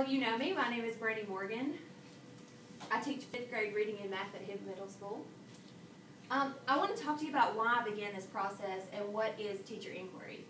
of you know me. My name is Brady Morgan. I teach 5th grade reading and math at Hibb Middle School. I want to talk to you about why I began this process and what is teacher inquiry.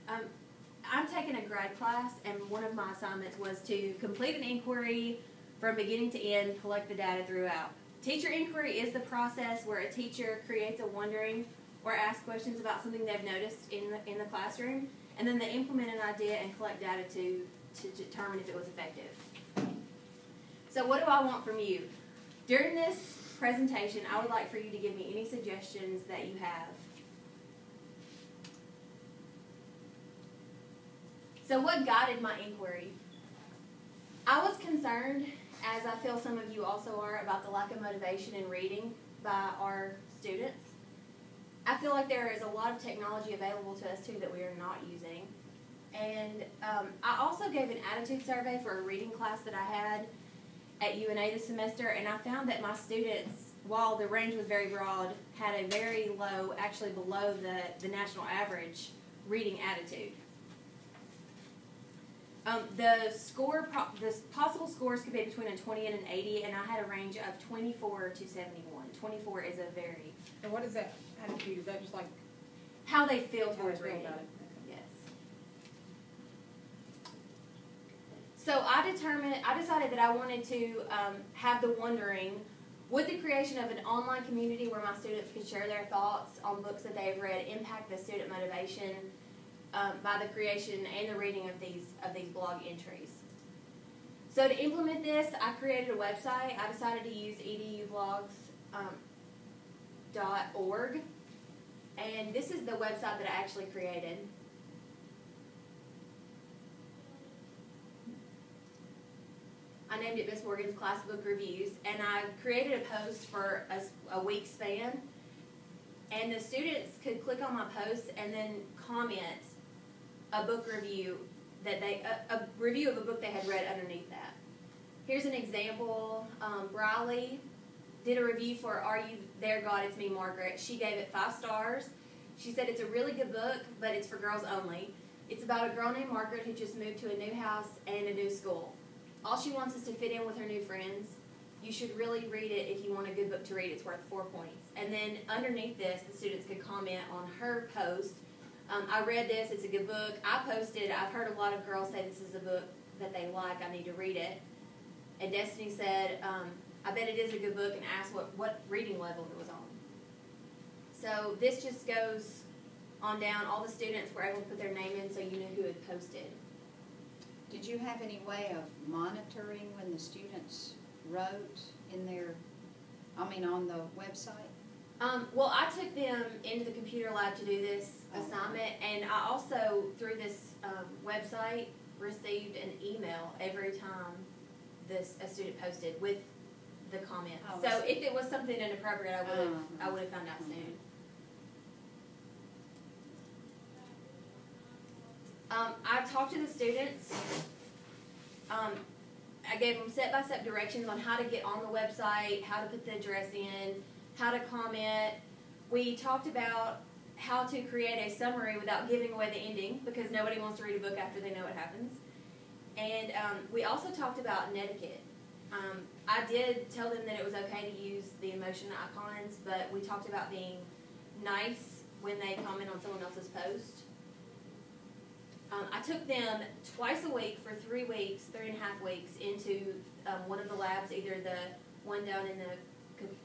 I'm taking a grad class, and one of my assignments was to complete an inquiry from beginning to end, collect the data throughout. Teacher inquiry is the process where a teacher creates a wondering or asks questions about something they've noticed in the classroom, and then they implement an idea and collect data to determine if it was effective. So what do I want from you? During this presentation, I would like for you to give me any suggestions that you have. So what guided my inquiry? I was concerned, as I feel some of you also are, about the lack of motivation in reading by our students. I feel like there is a lot of technology available to us too that we are not using. And I also gave an attitude survey for a reading class that I had at UNA this semester, and I found that my students, while the range was very broad, had a very low, actually below the national average, reading attitude. The possible scores could be between a 20 and an 80, and I had a range of 24 to 71. 24 is a very... And what is that attitude? Is that just like... how they feel towards reading. About it. Yes. So I decided that I wanted to have the wondering, would the creation of an online community where my students could share their thoughts on books that they have read impact the student motivation by the creation and the reading of these blog entries. So to implement this, I created a website. I decided to use edublogs.org, and this is the website that I actually created. I named it Miss Morgan's Class Book Reviews, and I created a post for a week span, and the students could click on my post and then comment a book review a review of a book they had read underneath that. Here's an example. Briley did a review for Are You There, God? It's Me, Margaret. She gave it 5 stars. She said it's a really good book, but it's for girls only. It's about a girl named Margaret who just moved to a new house and a new school. All she wants is to fit in with her new friends. You should really read it if you want a good book to read. It's worth 4 points. And then underneath this, the students could comment on her post. I read this, it's a good book. I posted, I've heard a lot of girls say this is a book that they like, I need to read it. And Destiny said, I bet it is a good book, and asked what reading level it was on. So this just goes on down. All the students were able to put their name in so you knew who had posted. Did you have any way of monitoring when the students wrote in their, on the website? Well, I took them into the computer lab to do this assignment, and I also, through this website, received an email every time a student posted with the comment. So if it was something inappropriate, I would have found out soon. I talked to the students. I gave them step-by-step directions on how to get on the website, how to put the address in, how to comment. We talked about how to create a summary without giving away the ending, because nobody wants to read a book after they know what happens. And we also talked about etiquette. I did tell them that it was okay to use the emotion icons, but we talked about being nice when they comment on someone else's post. I took them twice a week for 3 weeks, 3.5 weeks, into one of the labs, either the one down in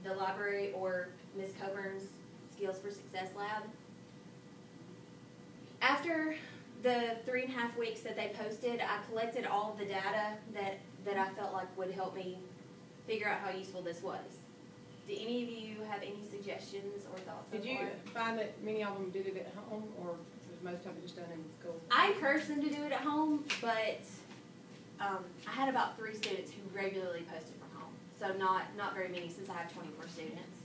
the library or Ms. Coburn's Skills for Success lab. After the 3.5 weeks that they posted, I collected all of the data that I felt like would help me figure out how useful this was. Do any of you have any suggestions or thoughts? Did you find that many of them did it at home, or was most of it just done in school? I encouraged them to do it at home, but I had about 3 students who regularly posted from home. So not very many, since I have 24 students.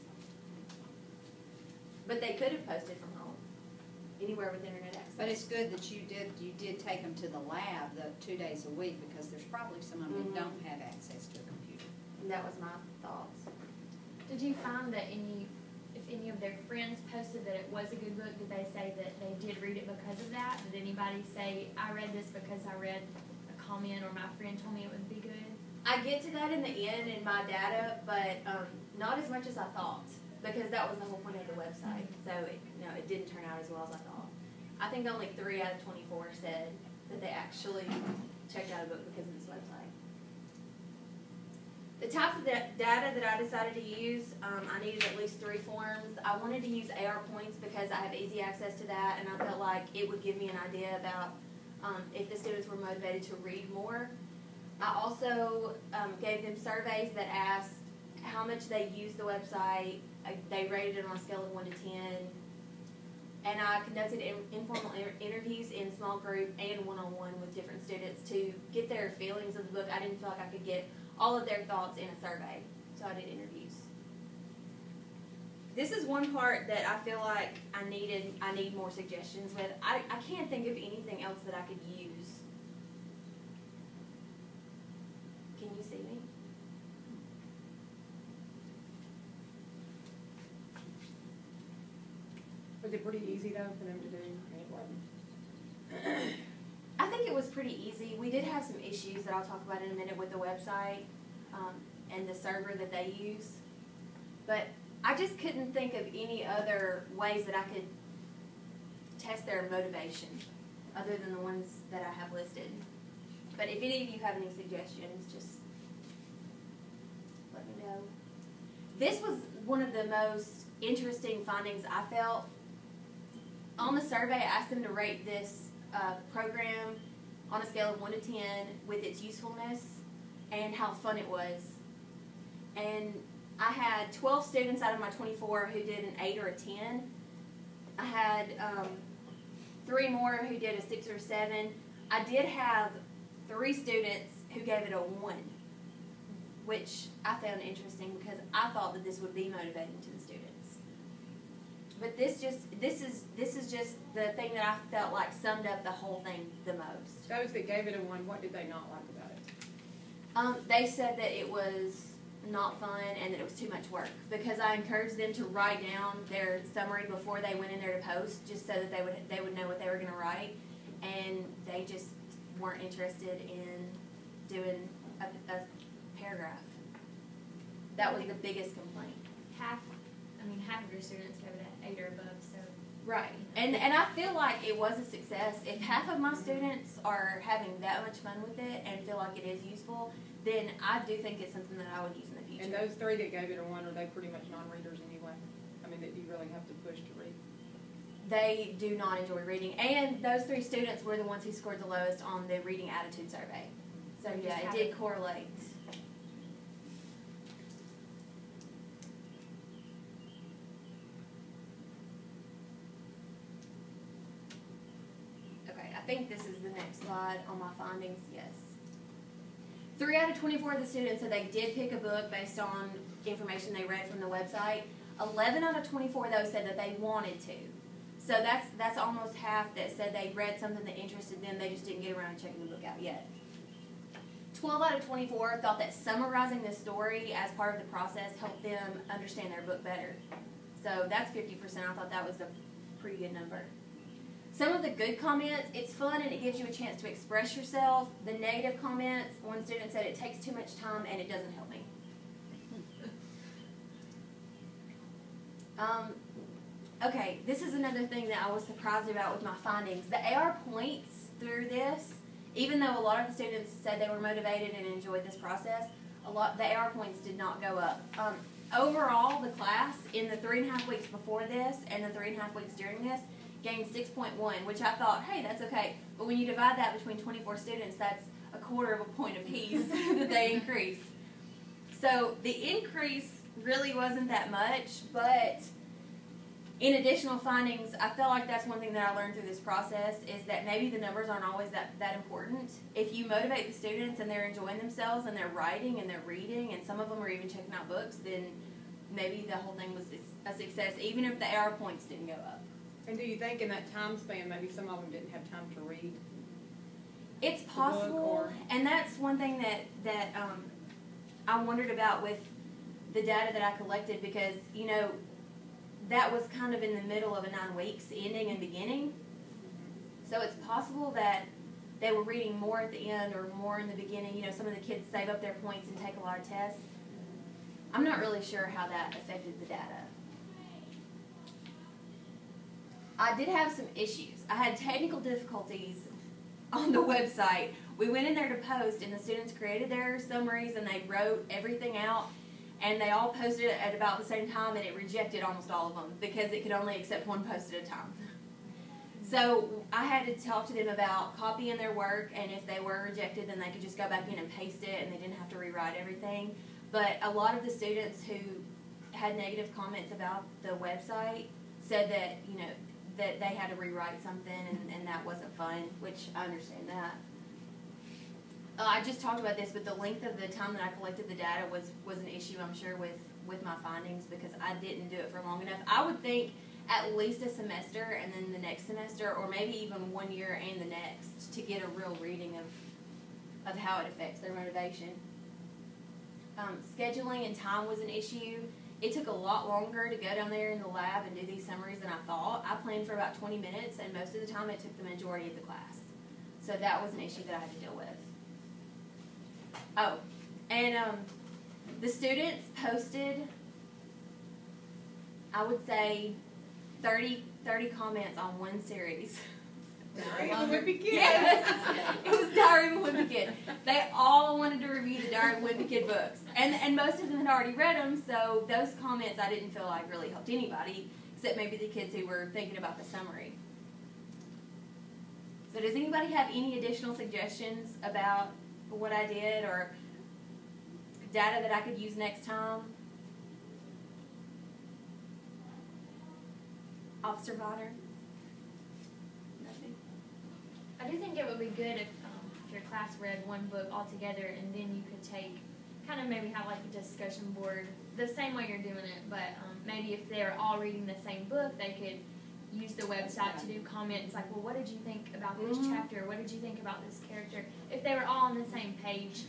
But they could have posted from home, anywhere with internet access. But it's good that you did take them to the lab 2 days a week, because there's probably some of them who don't have access to a computer. And that was my thoughts. Did you find that if any of their friends posted that it was a good book, did they say that they did read it because of that? Did anybody say, I read this because I read a comment, or my friend told me it would be good. I get to that in the end in my data, but not as much as I thought, because that was the whole point of the website. So it didn't turn out as well as I thought. I think only 3 out of 24 said that they actually checked out a book because of this website. The types of data that I decided to use, I needed at least 3 forms. I wanted to use AR points because I have easy access to that, and I felt like it would give me an idea about if the students were motivated to read more. I also gave them surveys that asked how much they used the website. They rated it on a scale of 1 to 10. And I conducted informal interviews in small group and one-on-one with different students to get their feelings of the book. I didn't feel like I could get all of their thoughts in a survey, so I did interviews. This is one part that I feel like I need more suggestions with. I can't think of anything else that I could use. Can you see me? Was it pretty easy though for them to do? I mean, it wasn't. I think it was pretty easy. We did have some issues that I'll talk about in a minute with the website and the server that they use. But I just couldn't think of any other ways that I could test their motivation other than the ones that I have listed. But if any of you have any suggestions, just let me know. This was one of the most interesting findings I felt. On the survey, I asked them to rate this program on a scale of 1 to 10 with its usefulness and how fun it was. And I had 12 students out of my 24 who did an 8 or a 10. I had 3 more who did a 6 or a 7. I did have 3 students who gave it a 1, which I found interesting because I thought that this would be motivating to the students. But this is just the thing that I felt like summed up the whole thing the most. Those that gave it a 1, what did they not like about it? They said that it was not fun and that it was too much work because I encouraged them to write down their summary before they went in there to post, just so that they would know what they were going to write, and they just weren't interested in doing a paragraph. That was the biggest complaint. Half of your students gave it an 8 or above, so. Right, and I feel like it was a success. If half of my students are having that much fun with it and feel like it is useful, then I do think it's something that I would use in the future. And those 3 that gave it a 1, are they pretty much non-readers anyway? I mean, that you really have to push to read? They do not enjoy reading, and those 3 students were the ones who scored the lowest on the reading attitude survey. So yeah, it did correlate. I think this is the next slide on my findings, yes. 3 out of 24 of the students said they did pick a book based on information they read from the website. 11 out of 24 though said that they wanted to. So that's almost half that said they read something that interested them, they just didn't get around to checking the book out yet. 12 out of 24 thought that summarizing the story as part of the process helped them understand their book better. So that's 50%. I thought that was a pretty good number. Some of the good comments, it's fun and it gives you a chance to express yourself. The negative comments, one student said it takes too much time and it doesn't help me. Okay, this is another thing that I was surprised about with my findings. The AR points through this, even though a lot of the students said they were motivated and enjoyed this process, the AR points did not go up. Overall, the class in the 3.5 weeks before this and the 3.5 weeks during this gained 6.1, which I thought, hey, that's okay. But when you divide that between 24 students, that's 1/4 point apiece that they increased. So the increase really wasn't that much, but in additional findings, I felt like that's one thing that I learned through this process is that maybe the numbers aren't always that important. If you motivate the students and they're enjoying themselves and they're writing and they're reading and some of them are even checking out books, then maybe the whole thing was a success, even if the AR points didn't go up. And do you think in that time span, maybe some of them didn't have time to read? It's possible, and that's one thing that I wondered about with the data that I collected because, you know, that was kind of in the middle of a 9 weeks, ending and beginning. So it's possible that they were reading more at the end or more in the beginning. You know, some of the kids save up their points and take a lot of tests. I'm not really sure how that affected the data. I did have some issues. I had technical difficulties on the website. We went in there to post, and the students created their summaries, and they wrote everything out, and they all posted it at about the same time, and it rejected almost all of them because it could only accept one post at a time. So I had to talk to them about copying their work, and if they were rejected, then they could just go back in and paste it, and they didn't have to rewrite everything. But a lot of the students who had negative comments about the website said that, you know, that they had to rewrite something, and that wasn't fun, which I understand that. I just talked about this, but the length of the time that I collected the data was an issue, I'm sure, with my findings, because I didn't do it for long enough. I would think at least a semester, and then the next semester, or maybe even 1 year and the next, to get a real reading of how it affects their motivation. Scheduling and time was an issue. It took a lot longer to go down there in the lab and do these summaries than I thought. I planned for about 20 minutes, and most of the time it took the majority of the class. So that was an issue that I had to deal with. Oh, and the students posted, I would say, 30 comments on one series. Diary of a Wimpy Kid. Yes, it was Diary of a Wimpy Kid. They all wanted to review the Diary of a Wimpy Kid books, and most of them had already read them. So those comments I didn't feel like really helped anybody, except maybe the kids who were thinking about the summary. So does anybody have any additional suggestions about what I did or data that I could use next time? Officer Bonner? Nothing? I do think it would be good if your class read one book all together, and then you could take, kind of maybe have like a discussion board, the same way you're doing it, but maybe if they're all reading the same book, they could use the website to do comments like, well, what did you think about this chapter? What did you think about this character? If they were all on the same page.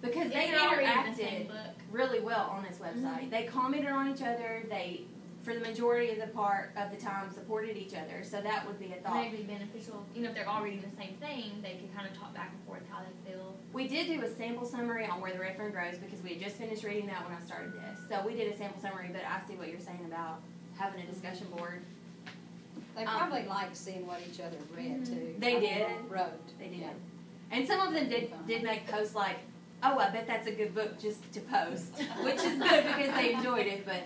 Because they interacted really well on this website. They commented on each other. They, for the majority of the time, supported each other. So that would be a thought. Maybe beneficial. You know, if they're all reading the same thing, they could kind of talk back and forth how they feel. We did do a sample summary on Where the Red Fern Grows because we had just finished reading that when I started this. So we did a sample summary, but I see what you're saying about having a discussion board. They probably liked seeing what each other read, too. They did. Wrote. They did. Yeah. And some of them did make posts like, oh, I bet that's a good book just to post, which is good because they enjoyed it, but.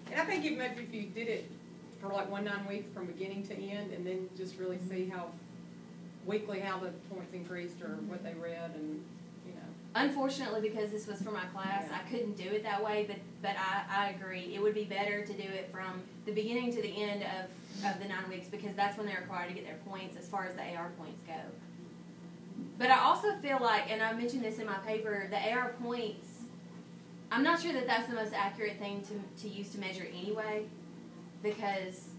And I think even if you did it for like 1 9 week from beginning to end, and then just really see how weekly how the points increased or what they read, and you know. Unfortunately, because this was for my class, Yeah. I couldn't do it that way, but I agree. It would be better to do it from the beginning to the end of the 9 weeks because that's when they're required to get their points as far as the AR points go. But I also feel like, and I mentioned this in my paper, the AR points, I'm not sure that that's the most accurate thing to use to measure anyway because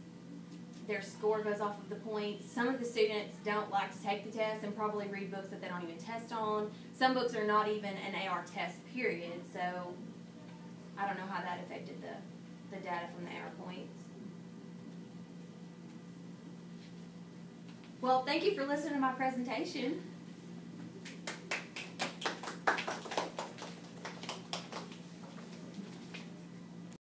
their score goes off of the points. Some of the students don't like to take the test and probably read books that they don't even test on. Some books are not even an AR test, period. So I don't know how that affected the data from the AR points. Well, thank you for listening to my presentation.